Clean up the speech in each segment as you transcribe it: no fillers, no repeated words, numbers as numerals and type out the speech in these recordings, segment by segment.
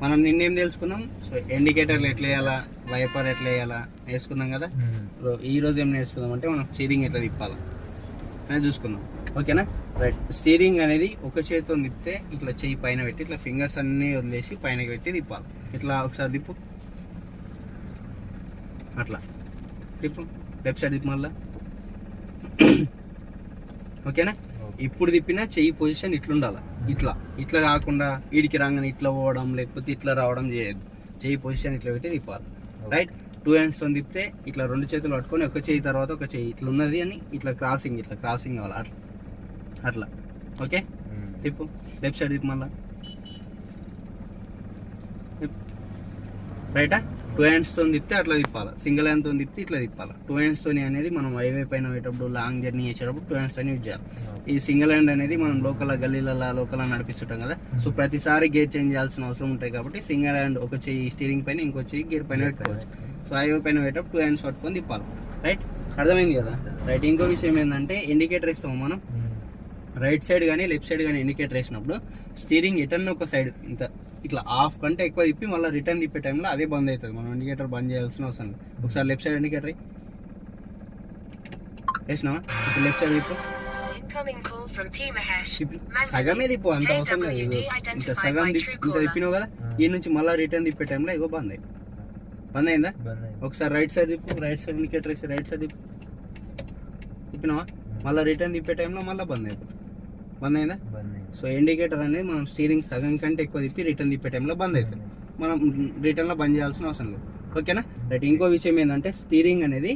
మనం నిన్నేం తెలుసుకున్నాం. సో ఇండికేటర్లు ఎట్లా వేయాలా, వైపర్ ఎట్లా వేయాలా వేసుకున్నాం కదా. ఈ రోజు ఏం నేర్చుకుందాం అంటే మనం స్టీరింగ్ ఎట్లా తిప్పాలా అనేది చూసుకుందాం. ఓకేనా, రైట్. స్టీరింగ్ అనేది ఒక చేతితో తిప్పితే ఇట్లా చెయ్యి పైన పెట్టి ఇట్లా ఫింగర్స్ అన్నీ వదిలేసి పైన పెట్టి తిప్పాలి. ఇట్లా ఒకసారి తిప్పు, అట్లా తిప్పు, లెఫ్ట్ సైడ్ తిప్పు మళ్ళా. ఓకేనా, ఇప్పుడు తిప్పినా చెయ్యి పొజిషన్ ఇట్లుండాలి. ఇట్లా ఇట్లా కాకుండా వీడికి రాగానే ఇట్లా పోవడం లేకపోతే ఇట్లా రావడం చేయొద్దు. చెయ్యి పొజిషన్ ఇట్లా పెట్టి తిప్పాలి. రైట్. 2 హ్యాండ్స్తో తిప్పితే ఇట్లా 2 చేతులు పట్టుకొని ఒక చెయ్యి తర్వాత ఒక చెయ్యి ఇట్లా ఉన్నది అని ఇట్లా క్రాసింగ్ కావాలి. అట్లా అట్లా. ఓకే, తిప్పు, లెఫ్ట్ సైడ్ తిప్పు మళ్ళా. రైటా. 2 హ్యాండ్స్తో తిప్పితే అట్లా తిప్పాలి. సింగిల్ హ్యాండ్తో తిప్పితే ఇట్లా తిప్పాలి. 2 హ్యాండ్స్తో అనేది మనం హైవే పైన పోయేటప్పుడు లాంగ్ జర్నీ చేసేటప్పుడు 2 హ్యాండ్స్తో యూజ్ చేయాలి. ఈ సింగిల్ హ్యాండ్ అనేది మనం లోకల్ గల్లీలలో లోకల్ నడిపిస్తుంటాం కదా. సో ప్రతిసారి గేర్ చేంజ్ చేయాల్సిన అవసరం ఉంటాయి కాబట్టి సింగిల్ హ్యాండ్ ఒక చెయ్యి స్టీరింగ్ పైన ఇంకో చెయ్యి గేర్ పైన పెట్టుకోవచ్చు. సో హైవే పైన పోయేటప్పుడు 2 హ్యాండ్స్ పట్టుకొని తిప్పాలి. రైట్, అర్థమైంది కదా. రైట్. ఇంకో విషయం ఏంటంటే ఇండికేటర్ ఇస్తాము మనం రైట్ సైడ్ కానీ లెఫ్ట్ సైడ్ కానీ ఇండికేటర్ వేసినప్పుడు స్టీరింగ్ ఎటన్నా ఒక సైడ్ ఇంత ఇట్లా హాఫ్ కంటే ఎక్కువ తిప్పి మళ్ళీ రిటర్న్ తిప్పే టైంలో అదే బంద్ అవుతుంది. మనం ఇండికేటర్ బంద్ చేయాల్సిన అవసరం లేదు. ఒకసారి లెఫ్ట్ సైడ్ ఇండికేటర్ వేసినావా, ఇప్పుడు లెఫ్ట్ సైడ్ తిప్పు, సగమే తిప్పు, అంత అవసరం లేదు. ఇంకా సగం ఇంత తిప్పినావు కదా, ఈ నుంచి మళ్ళీ రిటర్న్ తిప్పే టైంలో ఇగో బంద్ అయిందా. ఒకసారి రైట్ సైడ్ తిప్పు, రైట్ సైడ్ ఇండికేటర్ వేసి రైట్ సైడ్ తిప్పినావా, మళ్ళీ రిటర్న్ తిప్పే టైంలో మళ్ళీ బంద్ అయిందా. సో ఇండికేటర్ అనేది మనం స్టీరింగ్ సగం కంటే ఎక్కువ తిప్పి రిటర్న్ తిప్పే టైంలో బంద్ అవుతుంది. మనం రిటర్న్లో బంద్ చేయాల్సిన అవసరం లేదు. ఓకేనా, రైట్. ఇంకో విషయం ఏంటంటే స్టీరింగ్ అనేది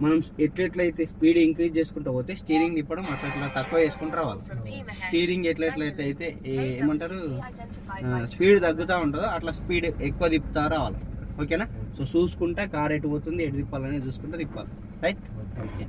మనం ఎట్లయితే స్పీడ్ ఇంక్రీజ్ చేసుకుంటూ పోతే స్టీరింగ్ తిప్పడం అట్లా తక్కువ చేసుకుంటూ రావాలి. స్టీరింగ్ ఎట్లయితే ఏమంటారు స్పీడ్ తగ్గుతూ ఉంటుందో అట్లా స్పీడ్ ఎక్కువ తిప్పుతా రావాలి. ఓకేనా, సో చూసుకుంటే కార్ ఎటు పోతుంది ఎటు తిప్పాలని చూసుకుంటే తిప్పాలి. Right, okay.